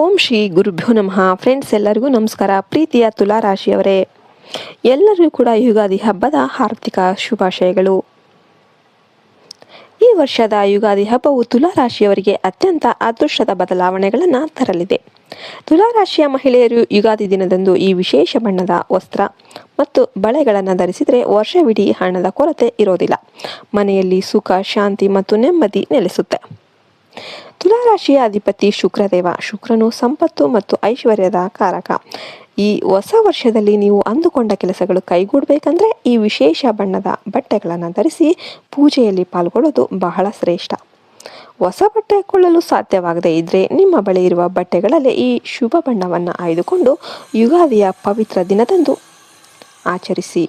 ಓಂ ಶ್ರೀ ಗುರುಭ್ಯೋ ನಮಃ. ಫ್ರೆಂಡ್ಸ್, ಎಲ್ಲರಿಗೂ ನಮಸ್ಕಾರ. ಪ್ರೀತಿಯ ತುಲಾರಾಶಿಯವರೇ, ಎಲ್ಲರಿಗೂ ಕೂಡ ಯುಗಾದಿ ಹಬ್ಬದ ಹಾರ್ದಿಕ ಶುಭಾಶಯಗಳು. ಈ ವರ್ಷದ ಯುಗಾದಿ ಹಬ್ಬವು ತುಲಾರಾಶಿಯವರಿಗೆ ಅತ್ಯಂತ ಅದೃಷ್ಟದ ಬದಲಾವಣೆಗಳನ್ನು ತರಲಿದೆ. ತುಲಾರಾಶಿಯ ಮಹಿಳೆಯರು ಯುಗಾದಿ ದಿನದಂದು ಈ ವಿಶೇಷ ಬಣ್ಣದ ವಸ್ತ್ರ ಮತ್ತು ಬಳೆಗಳನ್ನು ಧರಿಸಿದರೆ ವರ್ಷವಿಡೀ ಹಣದ ಕೊರತೆ ಇರೋದಿಲ್ಲ. ಮನೆಯಲ್ಲಿ ಸುಖ, ಶಾಂತಿ ಮತ್ತು ನೆಮ್ಮದಿ ನೆಲೆಸುತ್ತೆ. ತುಲಾರಾಶಿಯ ಅಧಿಪತಿ ಶುಕ್ರದೇವ. ಶುಕ್ರನು ಸಂಪತ್ತು ಮತ್ತು ಐಶ್ವರ್ಯದ ಕಾರಕ. ಈ ಹೊಸ ವರ್ಷದಲ್ಲಿ ನೀವು ಅಂದುಕೊಂಡ ಕೆಲಸಗಳು ಕೈಗೂಡಬೇಕಂದ್ರೆ ಈ ವಿಶೇಷ ಬಣ್ಣದ ಬಟ್ಟೆಗಳನ್ನು ಧರಿಸಿ ಪೂಜೆಯಲ್ಲಿ ಪಾಲ್ಗೊಳ್ಳೋದು ಬಹಳ ಶ್ರೇಷ್ಠ. ಹೊಸ ಬಟ್ಟೆ ಕೊಳ್ಳಲು ಸಾಧ್ಯವಾಗದೇ ಇದ್ರೆ ನಿಮ್ಮ ಬಳಿ ಇರುವ ಬಟ್ಟೆಗಳಲ್ಲೇ ಈ ಶುಭ ಬಣ್ಣವನ್ನು ಆಯ್ದುಕೊಂಡು ಯುಗಾದಿಯ ಪವಿತ್ರ ದಿನದಂದು ಆಚರಿಸಿ.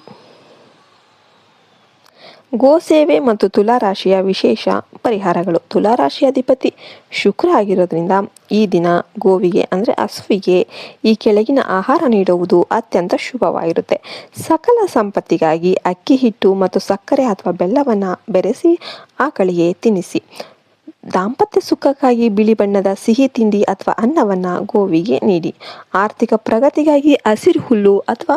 ಗೋಸೇವೆ ಮತ್ತು ತುಲಾರಾಶಿಯ ವಿಶೇಷ ಪರಿಹಾರಗಳು. ತುಲಾರಾಶಿಯ ಅಧಿಪತಿ ಶುಕ್ರ ಆಗಿರೋದ್ರಿಂದ ಈ ದಿನ ಗೋವಿಗೆ ಅಂದರೆ ಹಸುವಿಗೆ ಈ ಕೆಳಗಿನ ಆಹಾರ ನೀಡುವುದು ಅತ್ಯಂತ ಶುಭವಾಗಿರುತ್ತೆ. ಸಕಲ ಸಂಪತ್ತಿಗಾಗಿ ಅಕ್ಕಿ ಹಿಟ್ಟು ಮತ್ತು ಸಕ್ಕರೆ ಅಥವಾ ಬೆಲ್ಲವನ್ನು ಬೆರೆಸಿ ಆಕಳಿಗೆ ತಿನ್ನಿಸಿ. ದಾಂಪತ್ಯ ಸುಖಕ್ಕಾಗಿ ಬಿಳಿ ಬಣ್ಣದ ಸಿಹಿ ತಿಂಡಿ ಅಥವಾ ಅನ್ನವನ್ನು ಗೋವಿಗೆ ನೀಡಿ. ಆರ್ಥಿಕ ಪ್ರಗತಿಗಾಗಿ ಹಸಿರು ಹುಲ್ಲು ಅಥವಾ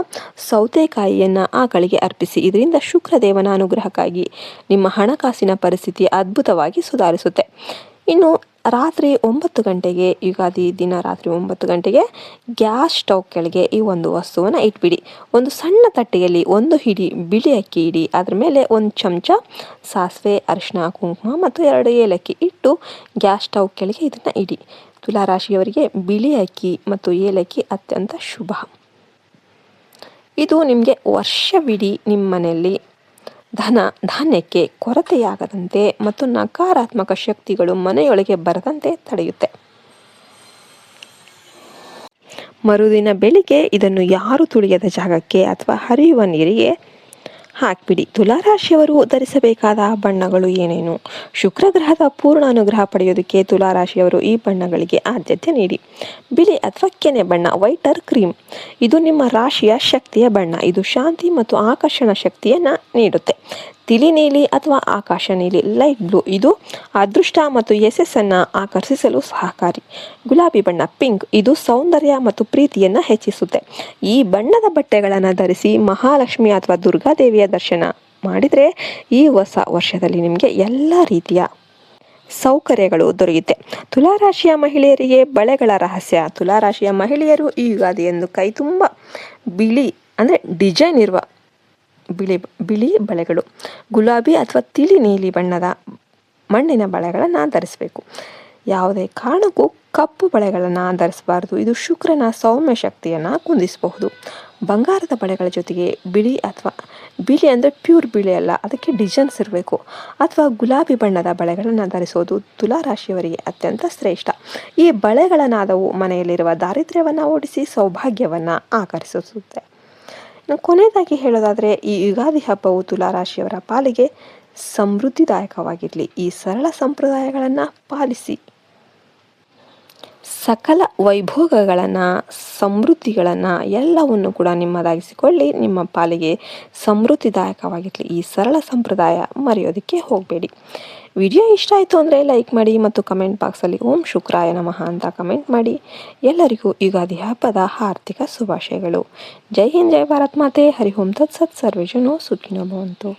ಸೌತೆಕಾಯಿಯನ್ನು ಆಕಳಿಗೆ ಅರ್ಪಿಸಿ. ಇದರಿಂದ ಶುಕ್ರದೇವನ ಅನುಗ್ರಹಕ್ಕಾಗಿ ನಿಮ್ಮ ಹಣಕಾಸಿನ ಪರಿಸ್ಥಿತಿ ಅದ್ಭುತವಾಗಿ ಸುಧಾರಿಸುತ್ತೆ. ಇನ್ನು ರಾತ್ರಿ 9 ಗಂಟೆಗೆ, ಯುಗಾದಿ ದಿನ ರಾತ್ರಿ 9 ಗಂಟೆಗೆ ಗ್ಯಾಸ್ ಸ್ಟವ್ ಕೆಳಗೆ ಈ ಒಂದು ವಸ್ತುವನ್ನು ಇಟ್ಬಿಡಿ. ಒಂದು ಸಣ್ಣ ತಟ್ಟೆಯಲ್ಲಿ 1 ಹಿಡಿ ಬಿಳಿ ಅಕ್ಕಿ ಇಡಿ. ಅದರ ಮೇಲೆ 1 ಚಮಚ ಸಾಸಿವೆ, ಅರಿಶಿನ, ಕುಂಕುಮ ಮತ್ತು 2 ಏಲಕ್ಕಿ ಇಟ್ಟು ಗ್ಯಾಸ್ ಸ್ಟವ್ ಕೆಳಗೆ ಇದನ್ನು ಇಡಿ. ತುಲಾರಾಶಿಯವರಿಗೆ ಬಿಳಿ ಅಕ್ಕಿ ಮತ್ತು ಏಲಕ್ಕಿ ಅತ್ಯಂತ ಶುಭ. ಇದು ನಿಮಗೆ ವರ್ಷವಿಡೀ ನಿಮ್ಮ ಮನೆಯಲ್ಲಿ ಧಾನ್ಯಕ್ಕೆ ಕೊರತೆಯಾಗದಂತೆ ಮತ್ತು ನಕಾರಾತ್ಮಕ ಶಕ್ತಿಗಳು ಮನೆಯೊಳಗೆ ಬರದಂತೆ ತಡೆಯುತ್ತೆ. ಮರುದಿನ ಬೆಳಿಗ್ಗೆ ಇದನ್ನು ಯಾರು ತುಳಿಯದ ಜಾಗಕ್ಕೆ ಅಥವಾ ಹರಿಯುವ ನೀರಿಗೆ ಹಾಕಿಬಿಡಿ. ತುಲಾರಾಶಿಯವರು ಧರಿಸಬೇಕಾದ ಬಣ್ಣಗಳು ಏನೇನು? ಶುಕ್ರ ಗ್ರಹದ ಪೂರ್ಣ ಅನುಗ್ರಹ ಪಡೆಯೋದಕ್ಕೆ ತುಲಾರಾಶಿಯವರು ಈ ಬಣ್ಣಗಳಿಗೆ ಆದ್ಯತೆ ನೀಡಿ. ಬಿಳಿ ಅಥವಾ ಕೆನೆ ಬಣ್ಣ, ವೈಟ್ ಆರ್ ಕ್ರೀಮ್, ಇದು ನಿಮ್ಮ ರಾಶಿಯ ಶಕ್ತಿಯ ಬಣ್ಣ. ಇದು ಶಾಂತಿ ಮತ್ತು ಆಕರ್ಷಣ ಶಕ್ತಿಯನ್ನು ನೀಡುತ್ತೆ. ತಿಳಿ ನೀಲಿ ಅಥವಾ ಆಕಾಶ ನೀಲಿ, ಲೈಟ್ ಬ್ಲೂ, ಇದು ಅದೃಷ್ಟ ಮತ್ತು ಯಶಸ್ಸನ್ನು ಆಕರ್ಷಿಸಲು ಸಹಕಾರಿ. ಗುಲಾಬಿ ಬಣ್ಣ, ಪಿಂಕ್, ಇದು ಸೌಂದರ್ಯ ಮತ್ತು ಪ್ರೀತಿಯನ್ನು ಹೆಚ್ಚಿಸುತ್ತೆ. ಈ ಬಣ್ಣದ ಬಟ್ಟೆಗಳನ್ನು ಧರಿಸಿ ಮಹಾಲಕ್ಷ್ಮಿ ಅಥವಾ ದುರ್ಗಾದೇವಿಯ ದರ್ಶನ ಮಾಡಿದರೆ ಈ ಹೊಸ ವರ್ಷದಲ್ಲಿ ನಿಮಗೆ ಎಲ್ಲ ರೀತಿಯ ಸೌಕರ್ಯಗಳು ದೊರೆಯುತ್ತೆ. ತುಲಾರಾಶಿಯ ಮಹಿಳೆಯರಿಗೆ ಬಳೆಗಳ ರಹಸ್ಯ. ತುಲಾರಾಶಿಯ ಮಹಿಳೆಯರು ಈ ಯುಗಾದಿಯಂದು ಕೈ ತುಂಬ ಬಿಳಿ ಅಂದರೆ ಡಿಸೈನ್ ಇರುವ ಬಿಳಿ ಬಳೆಗಳು, ಗುಲಾಬಿ ಅಥವಾ ತಿಳಿ ನೀಲಿ ಬಣ್ಣದ ಮಣ್ಣಿನ ಬಳೆಗಳನ್ನು ಧರಿಸಬೇಕು. ಯಾವುದೇ ಕಾರಣಕ್ಕೂ ಕಪ್ಪು ಬಳೆಗಳನ್ನು ಧರಿಸಬಾರದು. ಇದು ಶುಕ್ರನ ಸೌಮ್ಯ ಶಕ್ತಿಯನ್ನು ಕುಂದಿಸಬಹುದು. ಬಂಗಾರದ ಬಳೆಗಳ ಜೊತೆಗೆ ಬಿಳಿ ಅಂದರೆ ಪ್ಯೂರ್ ಬಿಳಿ ಅಲ್ಲ, ಅದಕ್ಕೆ ಡಿಸೈನ್ಸ್ ಇರಬೇಕು, ಅಥವಾ ಗುಲಾಬಿ ಬಣ್ಣದ ಬಳೆಗಳನ್ನು ಧರಿಸೋದು ತುಲಾರಾಶಿಯವರಿಗೆ ಅತ್ಯಂತ ಶ್ರೇಷ್ಠ. ಈ ಬಳೆಗಳ ನಾದವು ಮನೆಯಲ್ಲಿರುವ ದಾರಿದ್ರ್ಯವನ್ನು ಓಡಿಸಿ ಸೌಭಾಗ್ಯವನ್ನು ಆಕರ್ಷಿಸುತ್ತೆ. ಕೊನೆಯದಾಗಿ ಹೇಳೋದಾದರೆ, ಈ ಯುಗಾದಿ ಹಬ್ಬವು ತುಲಾರಾಶಿಯವರ ಪಾಲಿಗೆ ಸಮೃದ್ಧಿದಾಯಕವಾಗಿರಲಿ. ಈ ಸರಳ ಸಂಪ್ರದಾಯಗಳನ್ನು ಪಾಲಿಸಿ ಸಕಲ ವೈಭೋಗಗಳನ್ನು, ಸಮೃದ್ಧಿಗಳನ್ನು ಎಲ್ಲವನ್ನು ಕೂಡ ನಿಮ್ಮದಾಗಿಸಿಕೊಳ್ಳಿ. ನಿಮ್ಮ ಪಾಲಿಗೆ ಸಮೃದ್ಧಿದಾಯಕವಾಗಿರಲಿ. ಈ ಸರಳ ಸಂಪ್ರದಾಯ ಮರೆಯೋದಕ್ಕೆ ಹೋಗಬೇಡಿ. ವಿಡಿಯೋ ಇಷ್ಟ ಆಯಿತು ಅಂದರೆ ಲೈಕ್ ಮಾಡಿ ಮತ್ತು ಕಮೆಂಟ್ ಬಾಕ್ಸಲ್ಲಿ ಓಂ ಶುಕ್ರಾಯ ನಮಃ ಅಂತ ಕಮೆಂಟ್ ಮಾಡಿ. ಎಲ್ಲರಿಗೂ ಯುಗಾದಿ ಹಬ್ಬದ ಹಾರ್ದಿಕ ಶುಭಾಶಯಗಳು. ಜೈ ಹಿಂದ್, ಜೈ ಭಾರತ್ ಮಾತೆ. ಹರಿ ಓಂ ತತ್ಸತ್. ಸರ್ವೇ ಜನೋ ಸುಖಿನೋ ಭವಂತು.